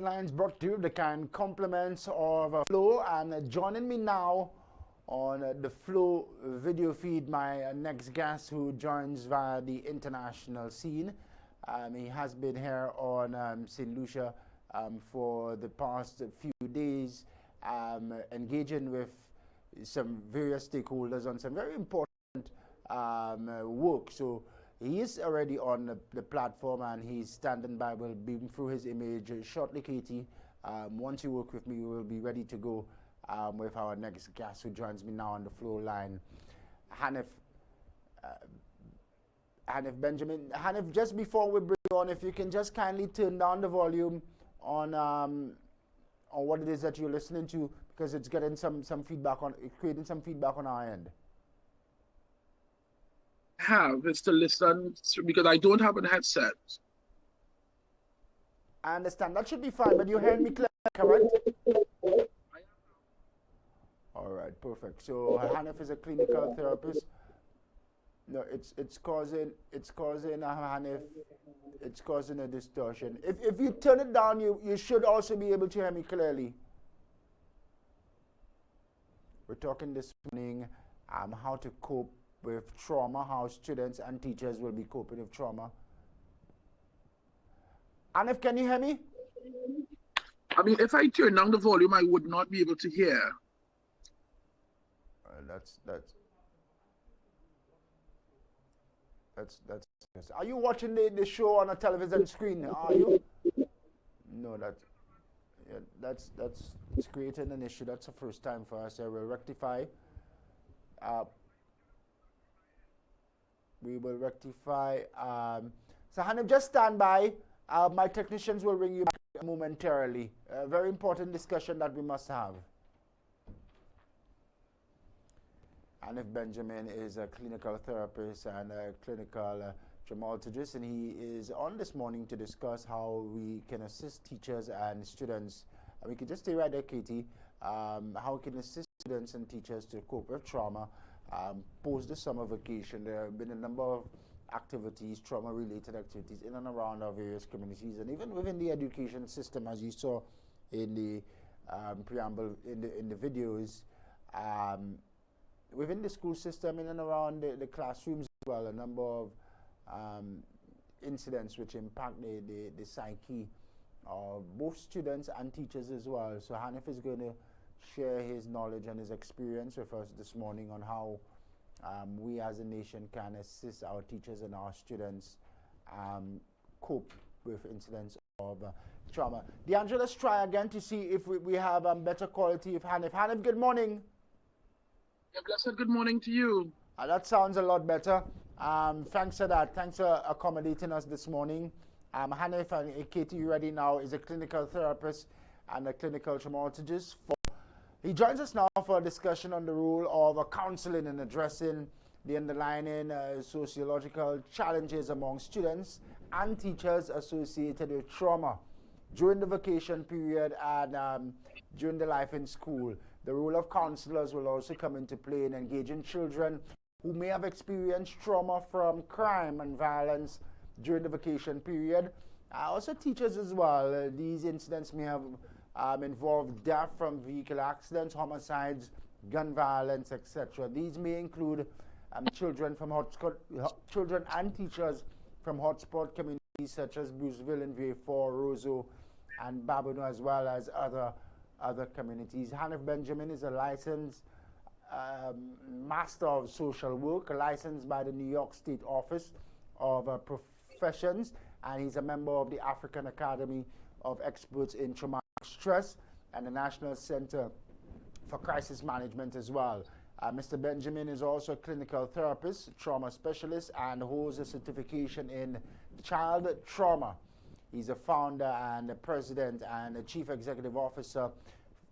Lines brought to you the kind compliments of Flow, and joining me now on the Flow video feed, my next guest who joins via the international scene. He has been here on St. Lucia for the past few days, engaging with some various stakeholders on some very important work. So he is already on the platform and he's standing by. We'll beam through his image shortly, Katie. Once you work with me, we'll be ready to go with our next guest who joins me now on the floor line, Hanif. Hanif Benjamin. Hanif, just before we bring you on, if you can just kindly turn down the volume on what it is that you're listening to, because it's getting some feedback on, creating some feedback on our end. Have is to listen because I don't have a headset. I understand. That should be fine, but you heard me clearly, correct? All right, perfect. So Hanif is a clinical therapist. No, it's causing Hanif, it's causing a distortion. If you turn it down, you should also be able to hear me clearly. We're talking this morning how to cope with trauma, how students and teachers will be coping with trauma. Hanif, can you hear me? I mean, if I turn down the volume, I would not be able to hear. That's. Are you watching the show on a television screen? Are you? No, that's creating an issue. That's the first time for us. I will rectify. We will rectify. So Hanif, just stand by. My technicians will ring you back momentarily. A very important discussion that we must have. Hanif Benjamin is a clinical therapist and a clinical traumatologist, and he is on this morning to discuss how we can assist teachers and students. And we can just stay right there, Katie. How we can assist students and teachers to cope with trauma post the summer vacation. There have been a number of activities, trauma-related activities in and around our various communities, and even within the education system, as you saw in the preamble in the videos. Within the school system, in and around the classrooms as well, a number of incidents which impact the psyche of both students and teachers as well. So Hanif is going to share his knowledge and his experience with us this morning on how we as a nation can assist our teachers and our students cope with incidents of trauma. DeAndre, let's try again to see if we have better quality of Hanif. Hanif, good morning. Yeah, blessed good morning to you. That sounds a lot better. Thanks for that. Thanks for accommodating us this morning. Hanif, and Katie, you ready now, is a clinical therapist and a clinical traumatologist. He joins us now for a discussion on the role of counseling in addressing the underlying sociological challenges among students and teachers associated with trauma during the vacation period and during the life in school. The role of counselors will also come into play in engaging children who may have experienced trauma from crime and violence during the vacation period. Also teachers as well. These incidents may have involved death from vehicular accidents, homicides, gun violence, etc. These may include children and teachers from hotspot communities such as Bruceville and Vieux Fort, Roseau and Babonneau, as well as other communities. Hanif Benjamin is a licensed Master of Social Work, licensed by the New York State Office of Professions, and he's a member of the African Academy of Experts in Traumatic Stress and the National Center for Crisis Management as well. Mr. Benjamin is also a clinical therapist, trauma specialist, and holds a certification in child trauma. He's a founder and a president and a chief executive officer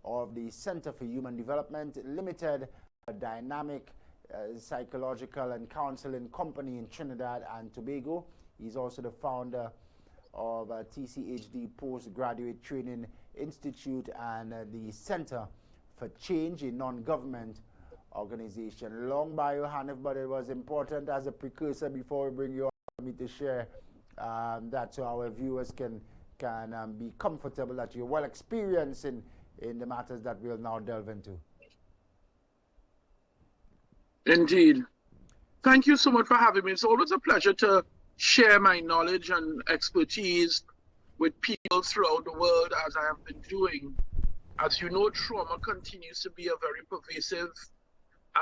of the Center for Human Development Limited, a dynamic psychological and counseling company in Trinidad and Tobago. He's also the founder of TCHD Postgraduate Training Institute and the Center for Change, a non-government organization. Long bio, Hanif, but it was important as a precursor before we bring you on for me to share that so our viewers can can be comfortable, that you're well experienced in the matters that we'll now delve into. Indeed. Thank you so much for having me. It's always a pleasure to share my knowledge and expertise with people throughout the world, as I have been doing. As you know, trauma continues to be a very pervasive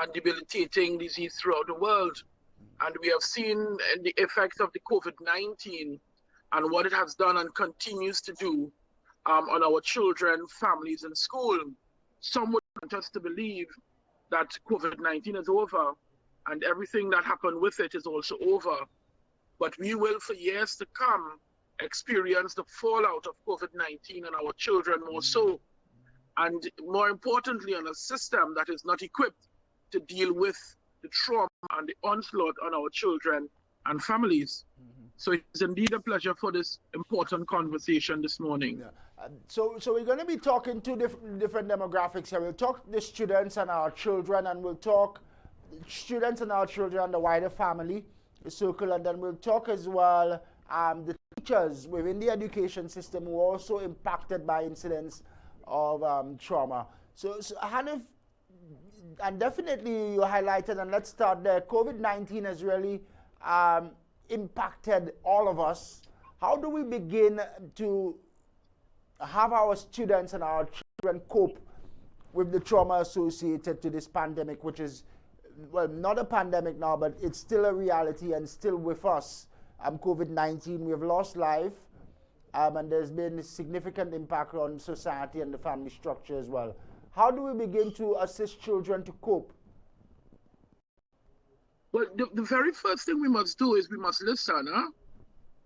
and debilitating disease throughout the world. And we have seen the effects of the COVID-19 and what it has done and continues to do on our children, families, and school. Some would want us to believe that COVID-19 is over and everything that happened with it is also over. But we will, for years to come, experience the fallout of COVID-19 and our children more so. And more importantly, on a system that is not equipped to deal with the trauma and the onslaught on our children and families. So it's indeed a pleasure for this important conversation this morning. Yeah. So we're going to be talking to different demographics here. We'll talk the students and our children, and we'll talk students and our children and the wider family circle, and then we'll talk as well the teachers within the education system who are also impacted by incidents of trauma. So Hanif, and definitely you highlighted, and let's start there, COVID-19 has really impacted all of us. How do we begin to have our students and our children cope with the trauma associated to this pandemic, which is, well, not a pandemic now, but it's still a reality and still with us. COVID-19, we've lost life, and there's been a significant impact on society and the family structure as well. How do we begin to assist children to cope? Well, the very first thing we must do is we must listen.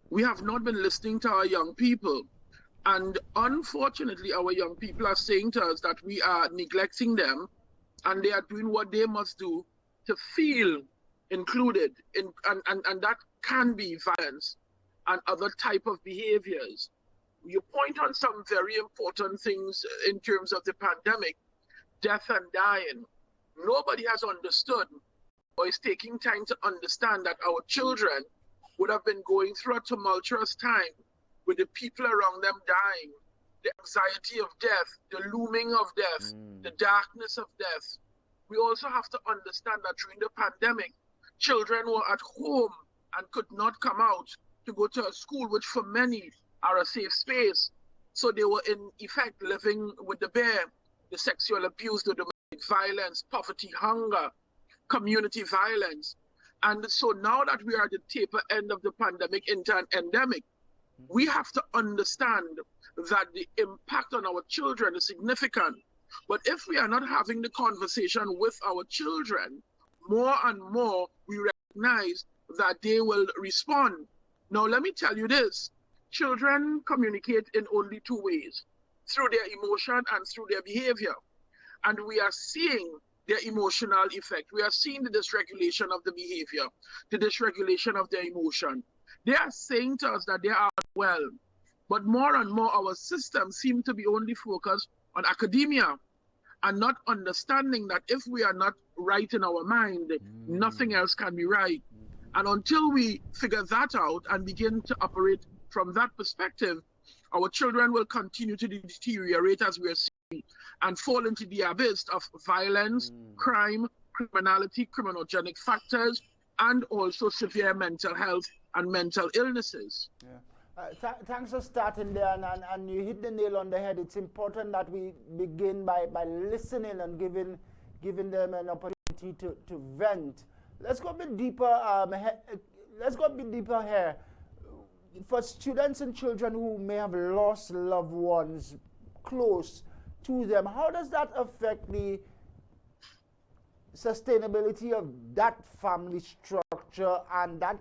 We have not been listening to our young people. And unfortunately, our young people are saying to us that we are neglecting them, and they are doing what they must do to feel included in, and that can be violence and other type of behaviors. You point on some very important things in terms of the pandemic, death and dying. Nobody has understood or is taking time to understand that our children would have been going through a tumultuous time with the people around them dying, the anxiety of death, the looming of death, the darkness of death. We also have to understand that during the pandemic, children were at home and could not come out to go to a school, which for many are a safe space. So they were in effect living with the bear, the sexual abuse, the domestic violence, poverty, hunger, community violence. And so now that we are at the taper end of the pandemic into an endemic, we have to understand that the impact on our children is significant. But if we are not having the conversation with our children, more and more we recognize that they will respond. Now, let me tell you this. Children communicate in only two ways, through their emotion and through their behavior. And we are seeing their emotional effect. We are seeing the dysregulation of the behavior, the dysregulation of their emotion. They are saying to us that they are well, but more and more our systems seem to be only focused on academia and not understanding that if we are not right in our mind, nothing else can be right. And until we figure that out and begin to operate from that perspective, our children will continue to deteriorate as we are seeing and fall into the abyss of violence, crime, criminality, criminogenic factors, and also severe mental health and mental illnesses. Yeah. Thanks for starting there, and you hit the nail on the head. It's important that we begin by listening and giving them an opportunity to vent. Let's go a bit deeper. Let's go a bit deeper here. For students and children who may have lost loved ones close to them, how does that affect the sustainability of that family structure and that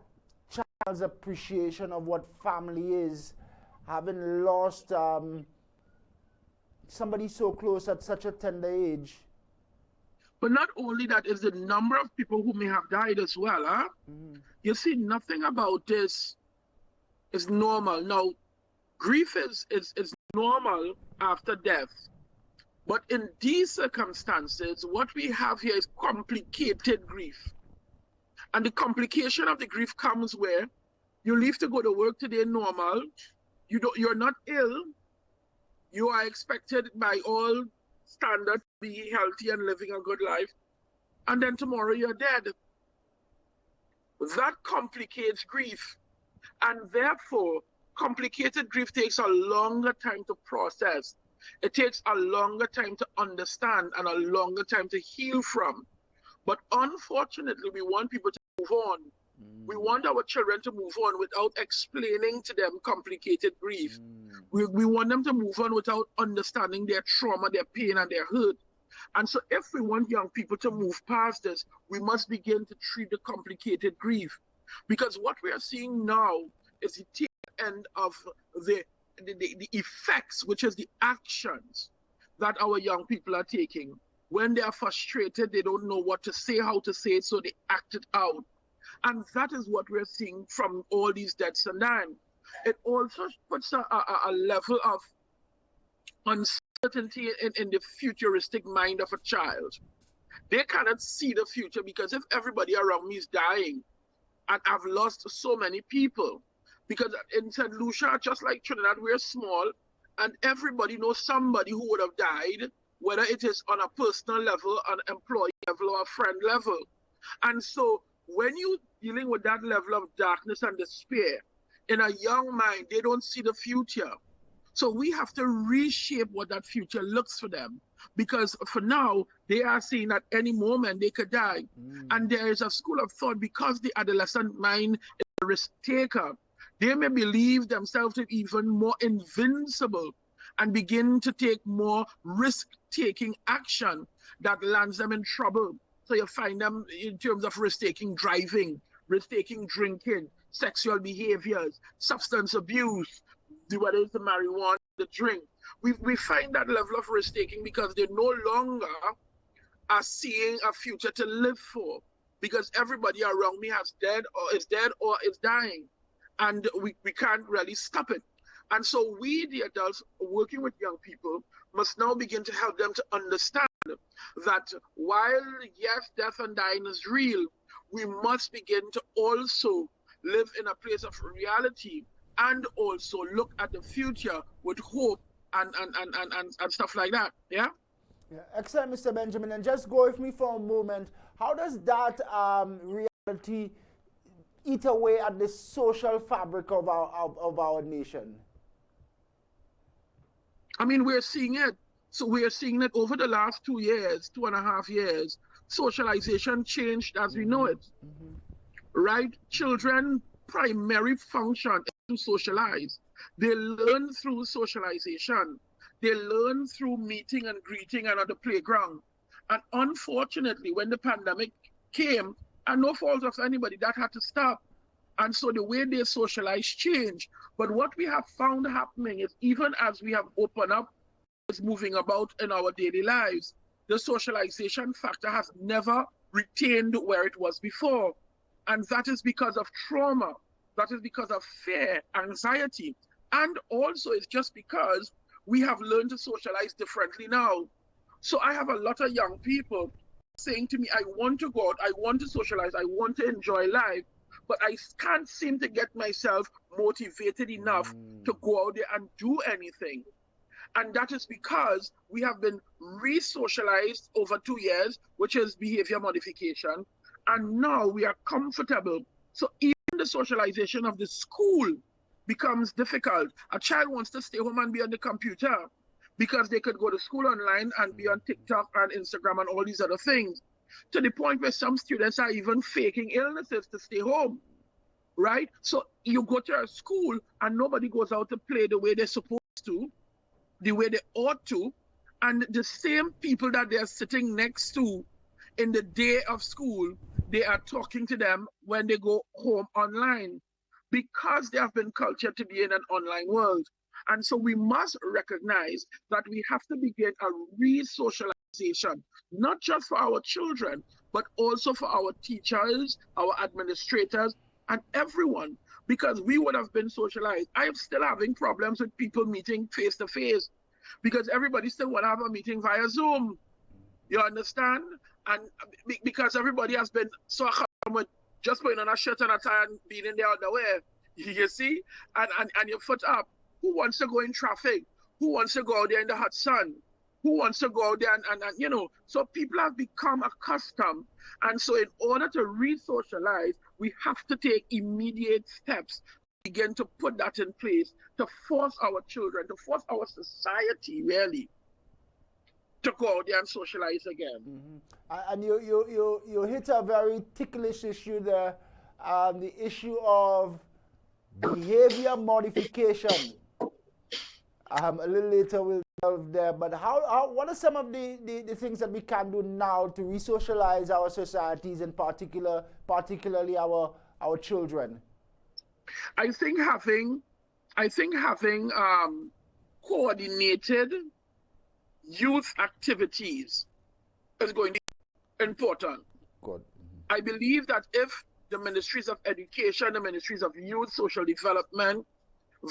child's appreciation of what family is, having lost somebody so close at such a tender age? But not only that, is the number of people who may have died as well. You see, nothing about this is normal. Now, grief is normal after death. But in these circumstances, what we have here is complicated grief. And the complication of the grief comes where you leave to go to work today normal, you're not ill. You are expected by all standards to be healthy and living a good life. And then tomorrow you're dead. That complicates grief. And therefore, complicated grief takes a longer time to process. It takes a longer time to understand and a longer time to heal from. But unfortunately, we want people to move on. We want our children to move on without explaining to them complicated grief. We want them to move on without understanding their trauma, their pain, and their hurt. And so if we want young people to move past this, we must begin to treat the complicated grief. Because what we are seeing now is the tail end of the effects, which is the actions that our young people are taking. When they are frustrated, they don't know what to say, how to say it, so they act it out. And that is what we're seeing from all these deaths and dying. It also puts a level of uncertainty in the futuristic mind of a child. They cannot see the future, because if everybody around me is dying and I've lost so many people, because in St. Lucia, just like Trinidad, we're small and everybody knows somebody who would have died, whether it is on a personal level, an employee level, or a friend level. And so when you're dealing with that level of darkness and despair, in a young mind, they don't see the future. So we have to reshape what that future looks for them. Because for now, they are seeing at any moment they could die. And there is a school of thought, because the adolescent mind is a risk taker, they may believe themselves to be even more invincible and begin to take more risk-taking action that lands them in trouble. So you find them in terms of risk-taking driving, risk-taking drinking, sexual behaviors, substance abuse, whether it's the marijuana, the drink. We find that level of risk-taking because they no longer are seeing a future to live for, because everybody around me is dead or is dying, and we can't really stop it. And so we, the adults working with young people, must now begin to help them to understand that while, yes, death and dying is real, we must begin to also live in a place of reality and also look at the future with hope and stuff like that. Yeah? Yeah, excellent, Mr. Benjamin. And just go with me for a moment. How does that reality eat away at the social fabric of our nation? I mean, we're seeing it. So we're seeing it over the last 2 years, 2.5 years. Socialization changed as we know it. Right? Children primary function is to socialize. They learn through socialization. They learn through meeting and greeting and on the playground. And unfortunately, when the pandemic came, and no fault of anybody, that had to stop. And so the way they socialize changed. But what we have found happening is, even as we have opened up, is moving about in our daily lives, the socialization factor has never retained where it was before. And that is because of trauma. That is because of fear, anxiety. And also it's just because we have learned to socialize differently now. So I have a lot of young people saying to me, I want to go out, I want to socialize, I want to enjoy life, but I can't seem to get myself motivated enough to go out there and do anything. And that is because we have been re-socialized over 2 years, which is behavior modification. And now we are comfortable. So even the socialization of the school becomes difficult. A child wants to stay home and be on the computer because they could go to school online and be on TikTok and Instagram and all these other things, to the point where some students are even faking illnesses to stay home, right? So you go to a school and nobody goes out to play the way they're supposed to, the way they ought to, and the same people that they're sitting next to in the day of school, they are talking to them when they go home online, because they have been cultured to be in an online world. And so we must recognize that we have to begin a re-socialization, not just for our children, but also for our teachers, our administrators, and everyone, because we would have been socialized. I am still having problems with people meeting face to face because everybody still want to have a meeting via Zoom. You understand? And because everybody has been so accustomed with just putting on a shirt and a tie and being in the underwear, you see, and your foot up. who wants to go in traffic, who wants to go out there in the hot sun, who wants to go out there and you know, so people have become accustomed. And so in order to re-socialize, we have to take immediate steps to begin to put that in place, to force our children, to force our society really to go out there and socialize again. And you hit a very ticklish issue there, the issue of behavior modification. A little later we'll delve there, but what are some of the things that we can do now to re-socialize our societies, and particularly our children? I think having coordinated youth activities is going to be important. Good. I believe that if the ministries of education, the ministries of youth, social development,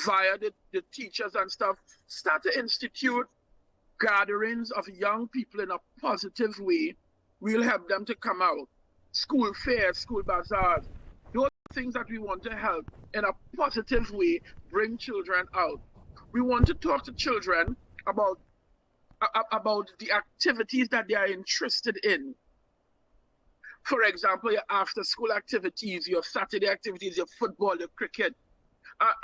via the teachers and stuff, start to institute gatherings of young people in a positive way, we'll help them to come out. School fairs, school bazaars, those are things that we want to help in a positive way bring children out. We want to talk to children about the activities that they are interested in. For example, your after school activities, your Saturday activities, your football, your cricket.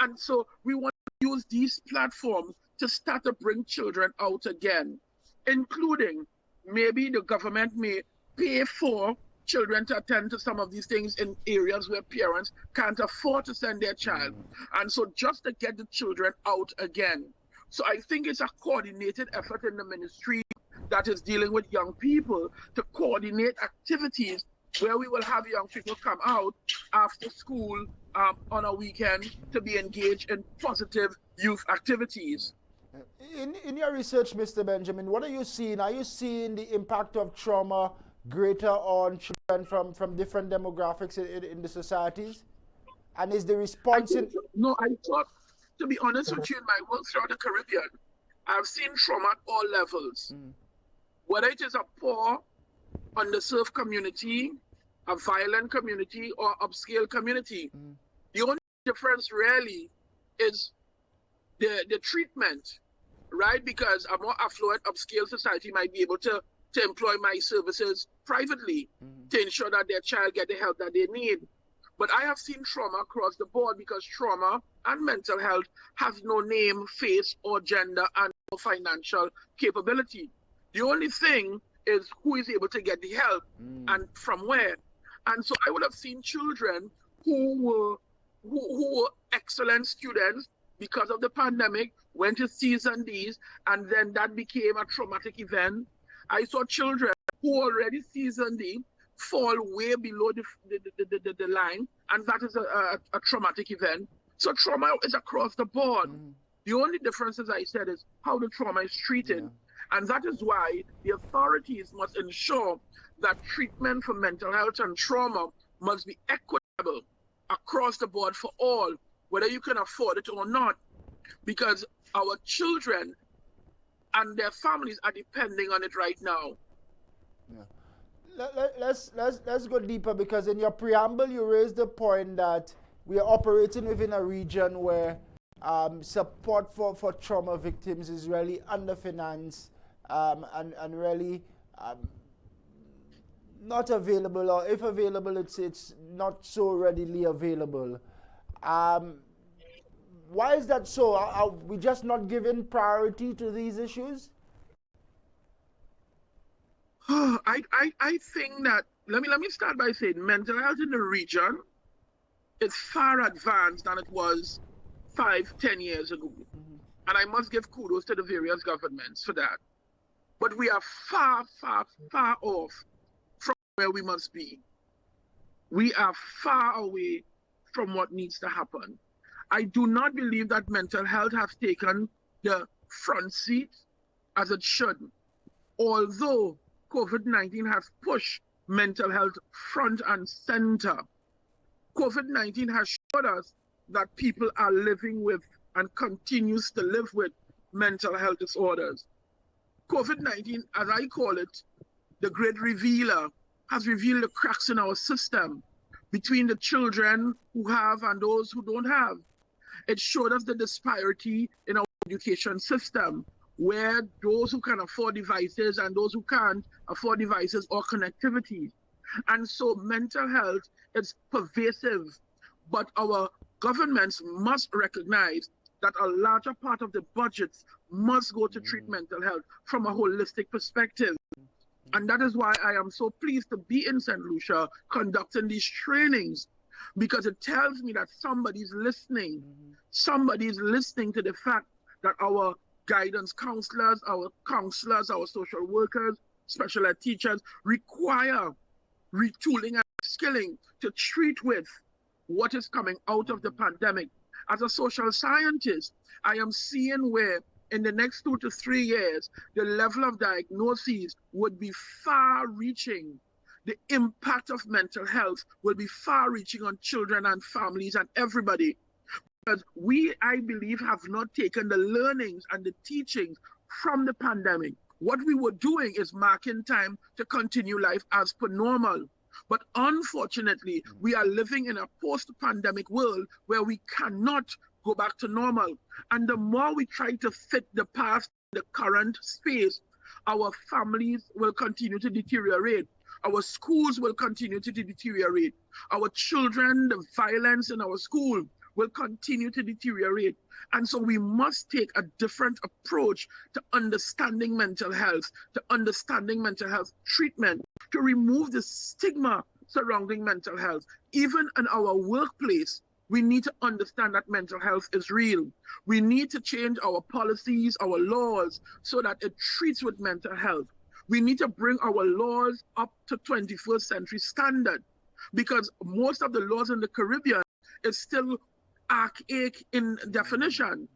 And so we want to use these platforms to start to bring children out again, including maybe the government may pay for children to attend to some of these things in areas where parents can't afford to send their child. And so just to get the children out again. So I think it's a coordinated effort in the ministry that is dealing with young people to coordinate activities where we will have young people come out after school on a weekend to be engaged in positive youth activities. In your research, Mr. Benjamin, what are you seeing? Are you seeing the impact of trauma greater on children from different demographics in the societies? And is the response No, I thought, to be honest with you, in my work throughout the Caribbean, I've seen trauma at all levels. Whether it is a poor, underserved community, a violent community, or upscale community. The only difference really is the treatment, right? Because a more affluent, upscale society might be able to employ my services privately to ensure that their child get the help that they need. But I have seen trauma across the board, because trauma and mental health has no name, face, or gender, and no financial capability. The only thing is who is able to get the help and from where. And so I would have seen children who were excellent students because of the pandemic, went to season Ds, and then that became a traumatic event. I saw children who already season D fall way below the line, and that is a traumatic event. So trauma is across the board. The only difference, as I said, is how the trauma is treated. And that is why the authorities must ensure that treatment for mental health and trauma must be equitable across the board for all, whether you can afford it or not, because our children and their families are depending on it right now. Let's go deeper, because in your preamble you raised the point that we are operating within a region where support for trauma victims is really underfinanced and really not available, or if available, it's not so readily available. Why is that so? Are we just not giving priority to these issues? I think that, let me start by saying mental health in the region is far advanced than it was 5-10 years ago. And I must give kudos to the various governments for that. But we are far, far, far off from where we must be. We are far away from what needs to happen. I do not believe that mental health has taken the front seat as it should. Although COVID-19 has pushed mental health front and center, COVID-19 has showed us that people are living with and continues to live with mental health disorders. COVID-19, as I call it, the great revealer, has revealed the cracks in our system between the children who have and those who don't have. It showed us the disparity in our education system, where those who can afford devices and those who can't afford devices or connectivity. And so mental health is pervasive, but our governments must recognize that a larger part of the budgets must go to treat mental health from a holistic perspective. And that is why I am so pleased to be in St. Lucia conducting these trainings, because it tells me that somebody's listening. Somebody's listening to the fact that our guidance counselors, our social workers, special ed teachers require retooling and skilling to treat with what is coming out of the pandemic. As a social scientist, I am seeing where in the next 2 to 3 years, the level of diagnoses would be far-reaching. The impact of mental health will be far-reaching on children and families and everybody. Because we, I believe, have not taken the learnings and the teachings from the pandemic. What we were doing is marking time to continue life as per normal. But unfortunately, we are living in a post-pandemic world where we cannot go back to normal. And the more we try to fit the past in the current space, our families will continue to deteriorate. Our schools will continue to deteriorate. Our children, the violence in our school will continue to deteriorate. And so we must take a different approach to understanding mental health, to understanding mental health treatment, to remove the stigma surrounding mental health. Even in our workplace, we need to understand that mental health is real. We need to change our policies, our laws, so that it treats with mental health. We need to bring our laws up to 21st century standard, because most of the laws in the Caribbean is still archaic in definition.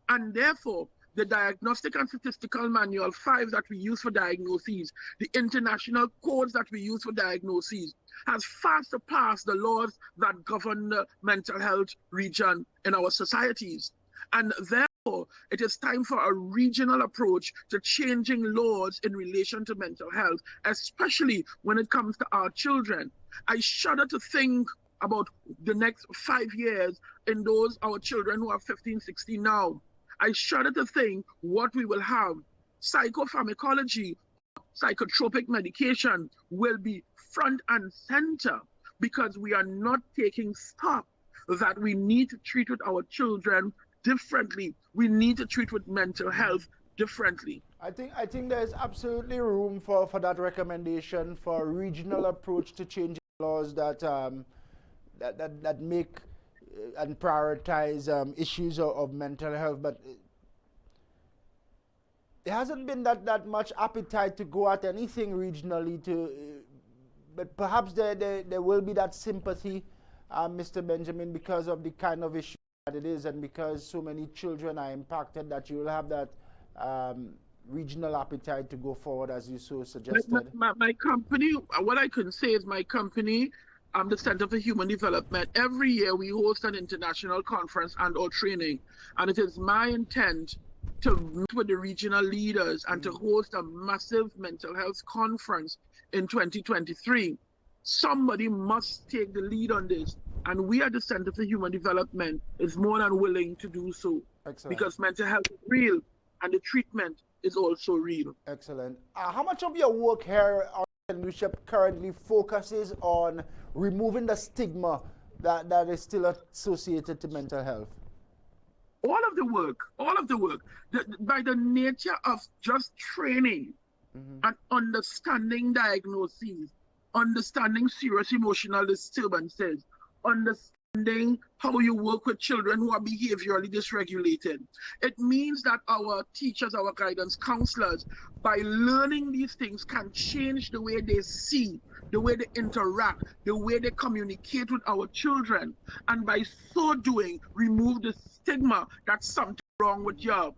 And therefore, the Diagnostic and Statistical Manual 5 that we use for diagnoses, the international codes that we use for diagnoses, has far surpassed the laws that govern the mental health region in our societies. And therefore, it is time for a regional approach to changing laws in relation to mental health, especially when it comes to our children. I shudder to think about the next 5 years in those our children who are 15, 16 now. I shudder to think what we will have. Psychopharmacology, psychotropic medication will be front and center, because we are not taking stock that we need to treat with our children differently. We need to treat with mental health differently. I think there's absolutely room for that recommendation for a regional approach to changing laws that that make and prioritize issues of mental health, but there hasn't been that much appetite to go at anything regionally but perhaps there will be that sympathy, Mr. Benjamin, because of the kind of issue that it is, and because so many children are impacted, that you will have that regional appetite to go forward, as you so suggested. My company, what I can say is my company, the Center for Human Development, every year we host an international conference and or training. And it is my intent to meet with the regional leaders and to host a massive mental health conference in 2023. Somebody must take the lead on this. And we at the Center for Human Development is more than willing to do so. Excellent. Because mental health is real and the treatment is also real. Excellent. How much of your work here on St. Lucia currently focuses on removing the stigma that is still associated to mental health? All of the work, by the nature of just training and understanding diagnoses, understanding serious emotional disturbances, understanding how you work with children who are behaviorally dysregulated. It means that our teachers, our guidance counselors, by learning these things, can change the way they see, the way they interact, the way they communicate with our children, and by so doing, remove the stigma that something wrong with you.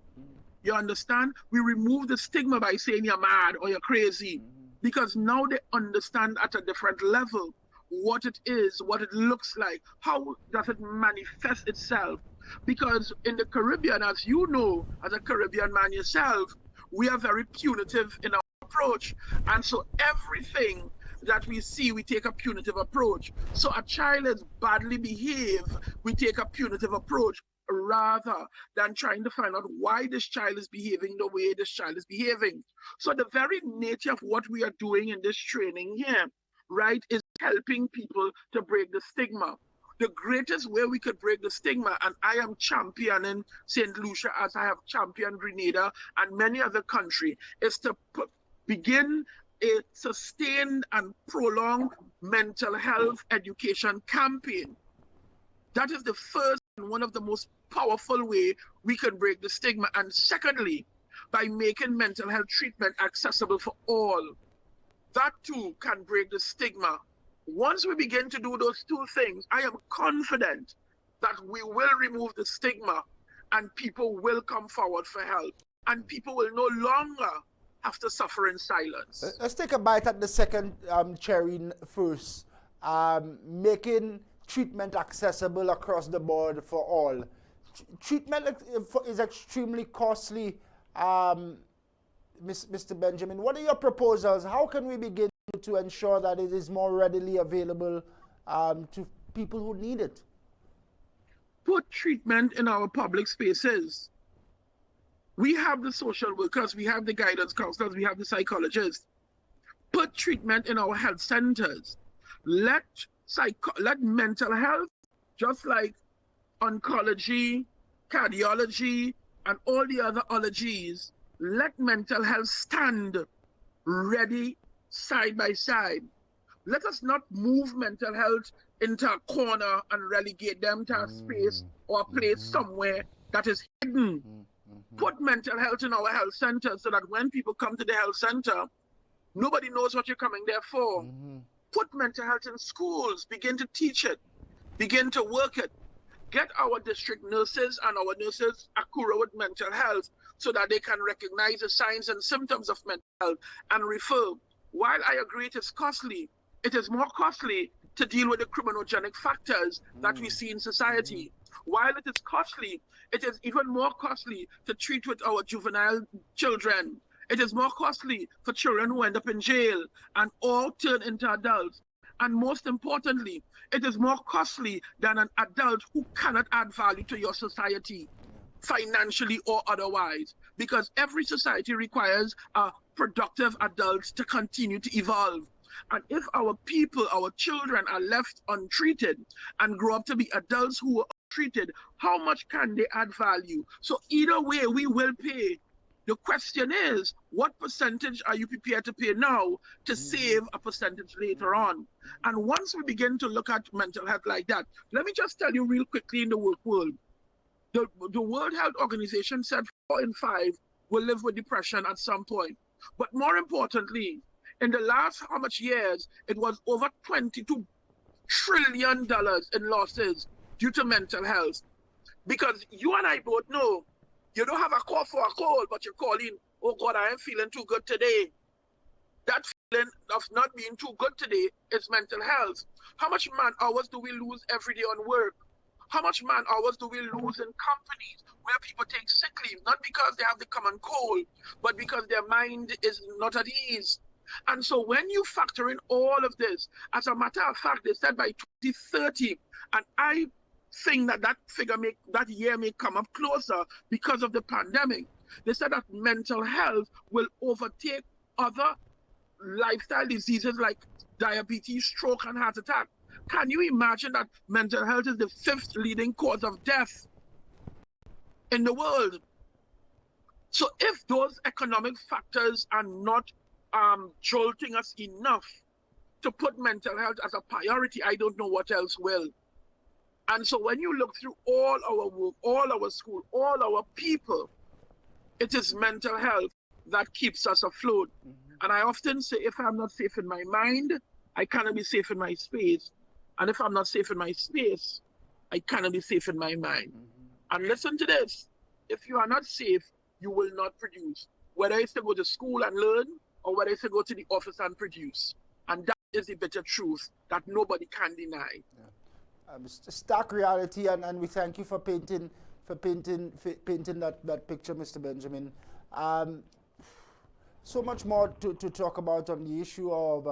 You understand? We remove the stigma by saying you're mad or you're crazy, because now they understand at a different level what it is, what it looks like, how does it manifest itself. Because in the Caribbean, as you know, as a Caribbean man yourself, we are very punitive in our approach. And so everything that we see, we take a punitive approach. So a child is badly behaved, we take a punitive approach. rather than trying to find out why this child is behaving the way this child is behaving. So the very nature of what we are doing in this training here, right, is helping people to break the stigma. The greatest way we could break the stigma, and I am championing St. Lucia as I have championed Grenada and many other countries, is to begin a sustained and prolonged mental health education campaign. That is the first and one of the most powerful way we can break the stigma. And secondly, by making mental health treatment accessible for all. That too can break the stigma. Once we begin to do those two things, I am confident that we will remove the stigma and people will come forward for help. And people will no longer have to suffer in silence. Let's take a bite at the second cherry first. Making treatment accessible across the board for all. Treatment is extremely costly. Mr. Benjamin, what are your proposals? How can we begin to ensure that it is more readily available to people who need it? Put treatment in our public spaces. We have the social workers, we have the guidance counselors, we have the psychologists. Put treatment in our health centers. Let mental health, just like oncology, cardiology, and all the other ologies, let mental health stand ready side by side. Let us not move mental health into a corner and relegate them to a space or a place somewhere that is hidden. Put mental health in our health centers so that when people come to the health center, nobody knows what you're coming there for. Put mental health in schools, begin to teach it, begin to work it. Get our district nurses and our nurses accurate with mental health so that they can recognize the signs and symptoms of mental health and refer. While I agree it is costly, it is more costly to deal with the criminogenic factors that we see in society. While it is costly, it is even more costly to treat with our juvenile children. It is more costly for children who end up in jail and all turn into adults. And most importantly, it is more costly than an adult who cannot add value to your society, financially or otherwise, because every society requires productive adults to continue to evolve. And if our people, our children are left untreated and grow up to be adults who are treated, how much can they add value? So either way, we will pay. The question is, what percentage are you prepared to pay now to save a percentage later on? And once we begin to look at mental health like that, let me just tell you real quickly in the work world. The World Health Organization said 4 in 5 will live with depression at some point. But more importantly, in the last how much years, it was over $22 trillion in losses due to mental health. Because you and I both know, you don't have a cough or a cold, but you're calling, oh God, I am feeling too good today. That feeling of not being too good today is mental health. How much man hours do we lose every day on work? How much man hours do we lose in companies where people take sick leave, not because they have the common cold, but because their mind is not at ease? And so when you factor in all of this, as a matter of fact, they said by 2030, and I think that that year may come up closer because of the pandemic. They said that mental health will overtake other lifestyle diseases like diabetes, stroke, and heart attack. Can you imagine that mental health is the 5th leading cause of death in the world? So if those economic factors are not jolting us enough to put mental health as a priority, I don't know what else will. And so when you look through all our work, all our school, all our people, it is mental health that keeps us afloat. And I often say, if I'm not safe in my mind, I cannot be safe in my space. And if I'm not safe in my space, I cannot be safe in my mind. And listen to this, if you are not safe, you will not produce. Whether it's to go to school and learn, or whether it's to go to the office and produce. And that is the bitter truth that nobody can deny. Stark reality, and we thank you for painting that picture, Mr. Benjamin. So much more to talk about on the issue of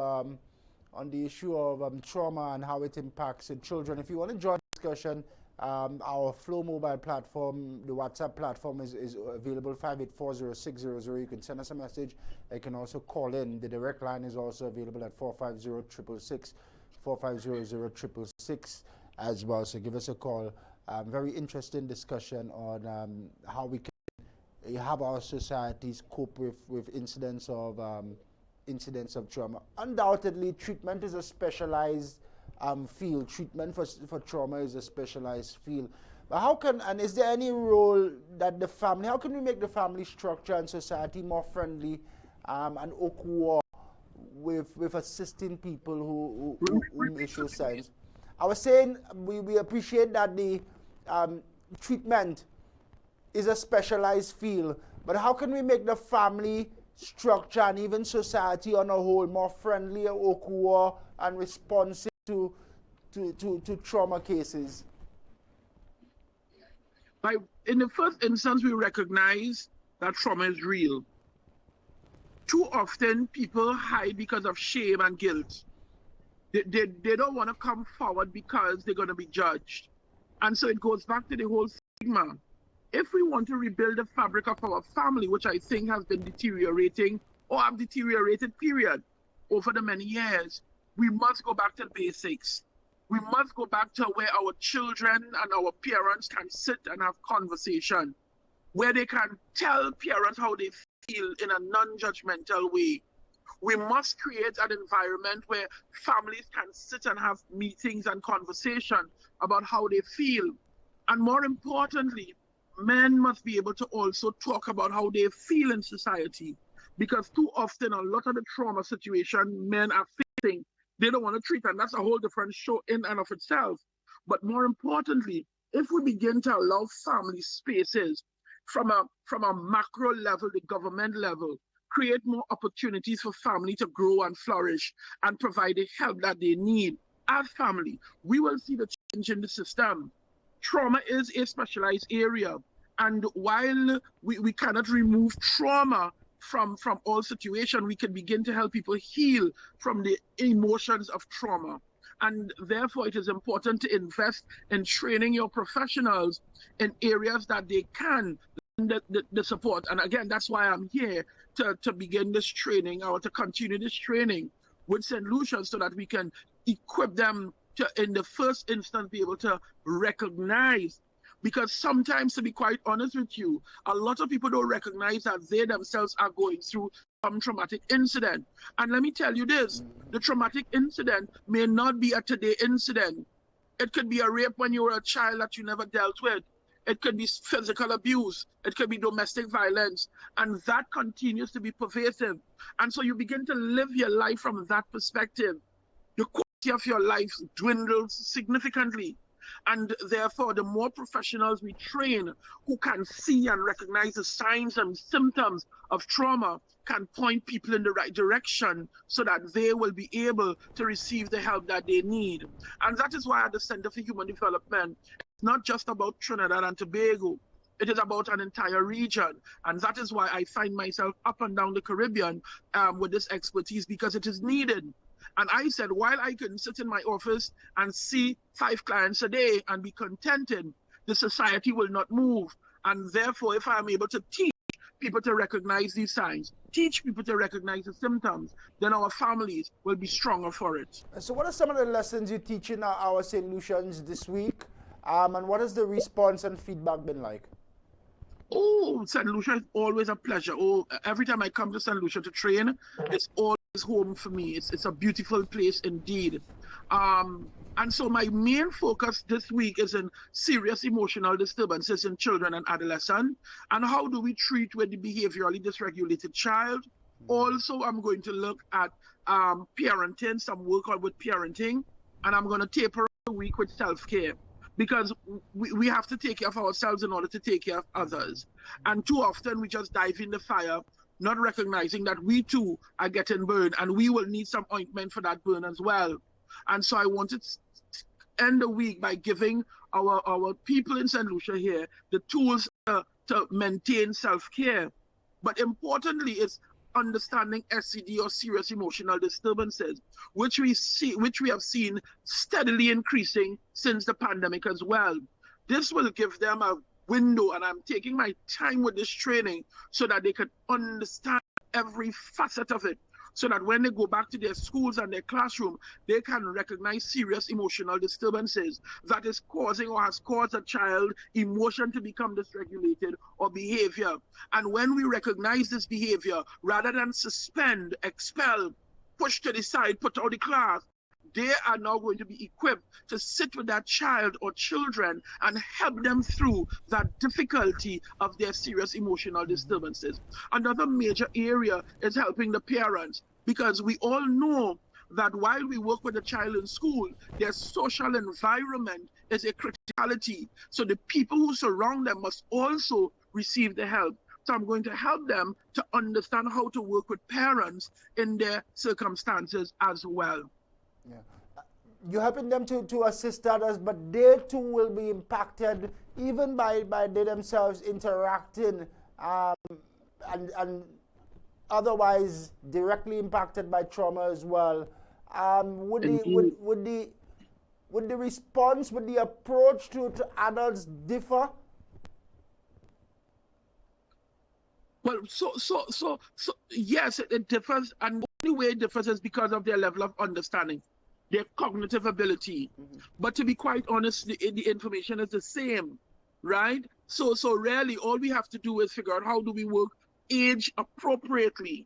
trauma and how it impacts children. If you want to join the discussion, Our Flow mobile platform, the WhatsApp platform is available, 5840600. You can send us a message. You can also call in. The direct line is also available at 450-666, 450-666 as well. So give us a call. Very interesting discussion on how we can have our societies cope with incidents of trauma. Undoubtedly, treatment is a specialized field. Treatment for trauma is a specialized field. But how can, and is there any role that the family, how can we make the family structure and society more friendly and equal with assisting people who may show signs? I was saying we appreciate that the treatment is a specialized field, but how can we make the family structure and even society on a whole more friendly, equal, and responsive to trauma cases? In the first instance, we recognize that trauma is real. Too often, people hide because of shame and guilt. They don't want to come forward because they're going to be judged. And so it goes back to the whole stigma. If we want to rebuild the fabric of our family, which I think has been deteriorating or have deteriorated, period, over the many years, we must go back to basics. We must go back to where our children and our parents can sit and have conversation, where they can tell parents how they feel in a non-judgmental way. We must create an environment where families can sit and have meetings and conversation about how they feel. And more importantly, men must be able to also talk about how they feel in society. Because too often, a lot of the trauma situation men are facing, they don't want to treat, and that's a whole different show in and of itself. But more importantly, if we begin to allow family spaces from a macro level, the government level, create more opportunities for family to grow and flourish and provide the help that they need as family, we will see the change in the system. Trauma is a specialized area. And while we cannot remove trauma from all situations, we can begin to help people heal from the emotions of trauma. And therefore, it is important to invest in training your professionals in areas that they can the support. And again, that's why I'm here to begin this training or to continue this training with St. Lucia so that we can equip them to, in the first instance, be able to recognize. Because sometimes, to be quite honest with you, a lot of people don't recognize that they themselves are going through some traumatic incident. And let me tell you this, the traumatic incident may not be a today incident. It could be a rape when you were a child that you never dealt with. It could be physical abuse. It could be domestic violence. And that continues to be pervasive. And so you begin to live your life from that perspective. The quality of your life dwindles significantly. And therefore, the more professionals we train who can see and recognize the signs and symptoms of trauma can point people in the right direction so that they will be able to receive the help that they need. And that is why at the Center for Human Development, it's not just about Trinidad and Tobago. It is about an entire region. And that is why I find myself up and down the Caribbean with this expertise, because it is needed. And I said, while I can sit in my office and see 5 clients a day and be contented, the society will not move. And therefore, if I'm able to teach people to recognize these signs, teach people to recognize the symptoms, then our families will be stronger for it. So what are some of the lessons you teach in our St. Lucians this week? And what has the response and feedback been like? Oh, St. Lucia is always a pleasure. Oh, every time I come to St. Lucia to train, it's always home for me. It's a beautiful place indeed. And so my main focus this week is in serious emotional disturbances in children and adolescents, and how do we treat with the behaviorally dysregulated child. Also, I'm going to look at parenting, some work on with parenting, and I'm going to taper the week with self-care. Because we have to take care of ourselves in order to take care of others. And too often we just dive in the fire, not recognizing that we too are getting burned, and we will need some ointment for that burn as well. And so I wanted to end the week by giving our people in St. Lucia here the tools to maintain self-care. But importantly, it's understanding SCD or serious emotional disturbances, which we have seen steadily increasing since the pandemic as well. This will give them a window, and I'm taking my time with this training so that they can understand every facet of it, so that when they go back to their schools and their classroom, they can recognize serious emotional disturbances that is causing or has caused a child emotion to become dysregulated or behavior. And when we recognize this behavior, rather than suspend, expel, push to the side, put out the class, they are now going to be equipped to sit with that child or children and help them through that difficulty of their serious emotional disturbances. Another major area is helping the parents, because we all know that while we work with a child in school, their social environment is a criticality. So the people who surround them must also receive the help. So I'm going to help them to understand how to work with parents in their circumstances as well. Yeah. You're helping them to assist others, but they too will be impacted even by they themselves interacting and otherwise directly impacted by trauma as well. Would the response, would the approach to adults differ? Well, so yes, it differs, and the only way it differs is because of their level of understanding, their cognitive ability. But to be quite honest, the information is the same, right? So really, all we have to do is figure out how do we work age appropriately.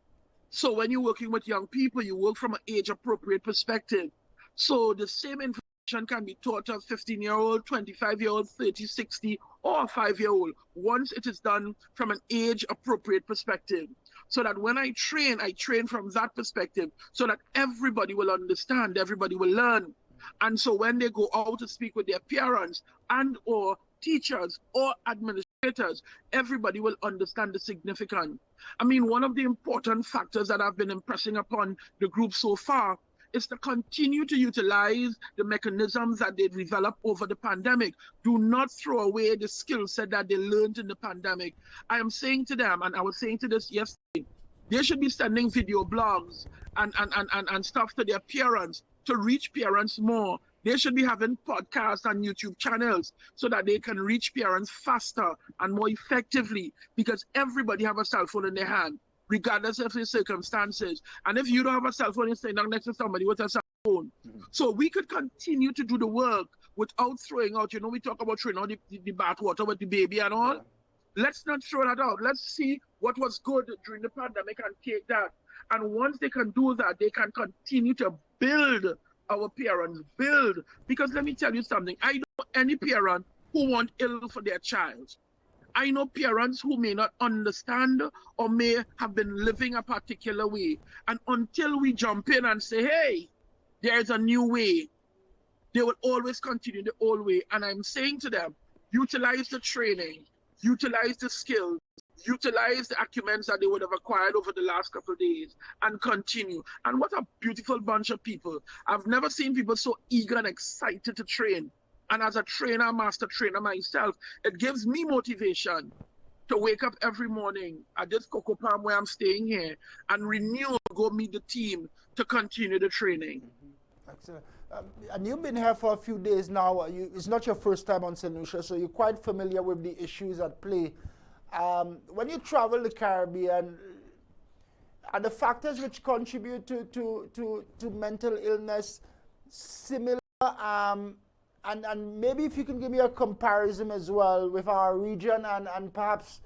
So when you're working with young people, you work from an age appropriate perspective. So the same information can be taught to a 15-year-old, 25-year-old, 30, 60, or a 5-year-old, once it is done from an age appropriate perspective. So that when I train from that perspective, so that everybody will understand, everybody will learn. And so when they go out to speak with their parents and or teachers or administrators, everybody will understand the significance. I mean, one of the important factors that I've been impressing upon the group so far is to continue to utilize the mechanisms that they developed over the pandemic. Do not throw away the skill set that they learned in the pandemic. I am saying to them, and I was saying to this yesterday, they should be sending video blogs and stuff to their parents to reach parents more. They should be having podcasts and YouTube channels so that they can reach parents faster and more effectively, because everybody have a cell phone in their hand, regardless of their circumstances. And if you don't have a cell phone, you're standing next to somebody with a cell phone. So we could continue to do the work without throwing out, you know, we talk about throwing out the bath water with the baby and all. Let's not throw that out. Let's see what was good during the pandemic and take that. And once they can do that, they can continue to build our parents, build. Because let me tell you something, I don't know any parent who want ill for their child. I know parents who may not understand or may have been living a particular way. And until we jump in and say, hey, there's a new way, they will always continue the old way. And I'm saying to them, utilize the training, utilize the skills, utilize the acumen that they would have acquired over the last couple of days and continue. And what a beautiful bunch of people. I've never seen people so eager and excited to train. And as a trainer, master trainer myself, it gives me motivation to wake up every morning at this cocoa palm where I'm staying here and renew, go meet the team to continue the training. Excellent. And you've been here for a few days now. It's not your first time on St. Lucia, so you're quite familiar with the issues at play. When you travel the Caribbean, are the factors which contribute to mental illness similar? And maybe if you can give me a comparison as well with our region and perhaps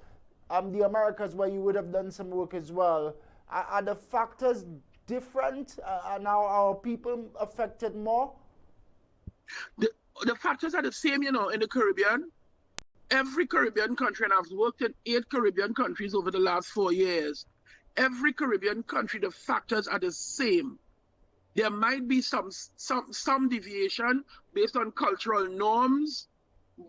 the Americas, where you would have done some work as well. Are the factors different? Are now our people affected more? The factors are the same, you know, in the Caribbean. Every Caribbean country, and I've worked in 8 Caribbean countries over the last 4 years. Every Caribbean country, the factors are the same. There might be some deviation based on cultural norms,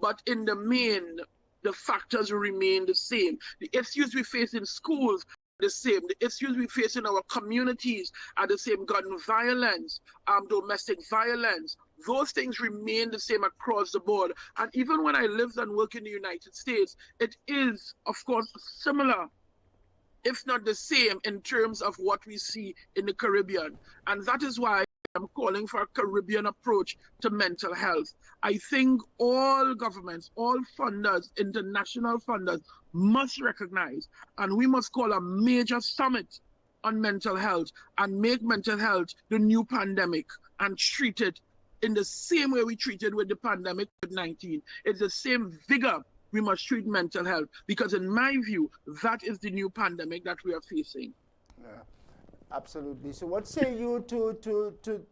but in the main, the factors remain the same. The issues we face in schools are the same. The issues we face in our communities are the same. Gun violence, domestic violence, those things remain the same across the board. And even when I lived and worked in the United States, it is, of course, similar, if not the same, in terms of what we see in the Caribbean. And that is why I'm calling for a Caribbean approach to mental health. I think all governments, all funders, international funders must recognize, and we must call a major summit on mental health and make mental health the new pandemic and treat it in the same way we treated with the pandemic COVID-19. It's the same vigor we must treat mental health, because in my view, that is the new pandemic that we are facing. Yeah, absolutely. So what say you to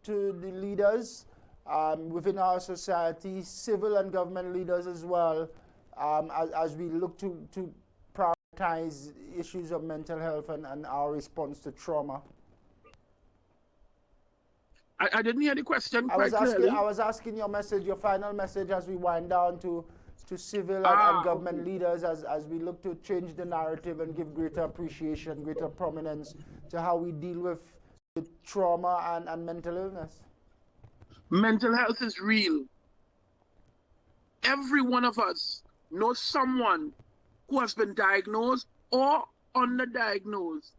the leaders within our society, civil and government leaders as well, as we look to prioritize issues of mental health and our response to trauma? I didn't hear the question quite clearly. I was asking your message, your final message as we wind down to civil and government leaders as we look to change the narrative and give greater appreciation, greater prominence to how we deal with trauma and mental illness. Mental health is real. Every one of us knows someone who has been diagnosed or underdiagnosed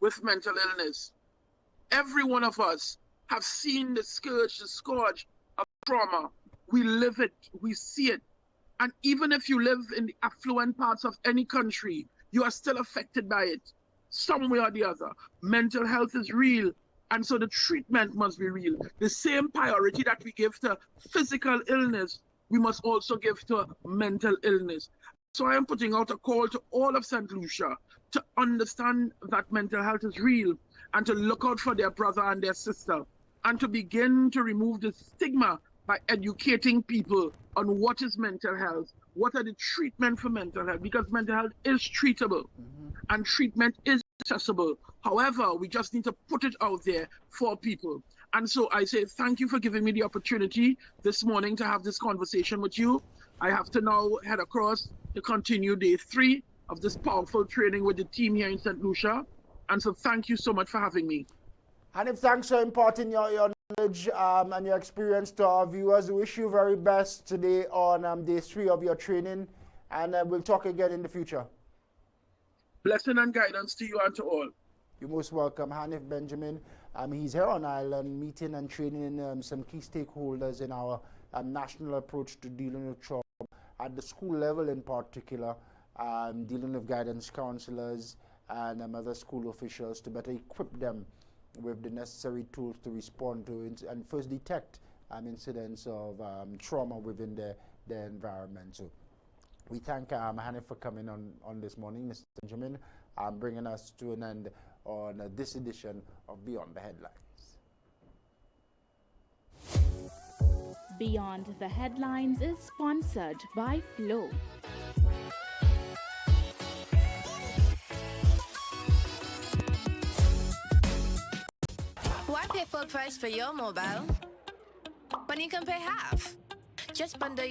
with mental illness. Every one of us have seen the scourge of trauma. We live it, we see it. And even if you live in the affluent parts of any country, you are still affected by it, some way or the other. Mental health is real, and so the treatment must be real. The same priority that we give to physical illness, we must also give to mental illness. So I am putting out a call to all of St. Lucia to understand that mental health is real and to look out for their brother and their sister, and to begin to remove the stigma by educating people on what is mental health, what are the treatment for mental health, because mental health is treatable and treatment is accessible. However, we just need to put it out there for people. And so I say thank you for giving me the opportunity this morning to have this conversation with you. I have to now head across to continue day 3 of this powerful training with the team here in St. Lucia. And so thank you so much for having me. Hanif, thanks for imparting your knowledge and your experience to our viewers. We wish you very best today on day 3 of your training, and we'll talk again in the future. Blessing and guidance to you and to all. You're most welcome. Hanif Benjamin, he's here on island meeting and training some key stakeholders in our national approach to dealing with trauma at the school level in particular, dealing with guidance counselors and other school officials to better equip them with the necessary tools to respond to and first detect incidents of trauma within their environment. So we thank Hanif for coming on this morning, Mr. Benjamin, bringing us to an end on this edition of Beyond the Headlines. Beyond the Headlines is sponsored by Flow. Why pay full price for your mobile when you can pay half? Just bundle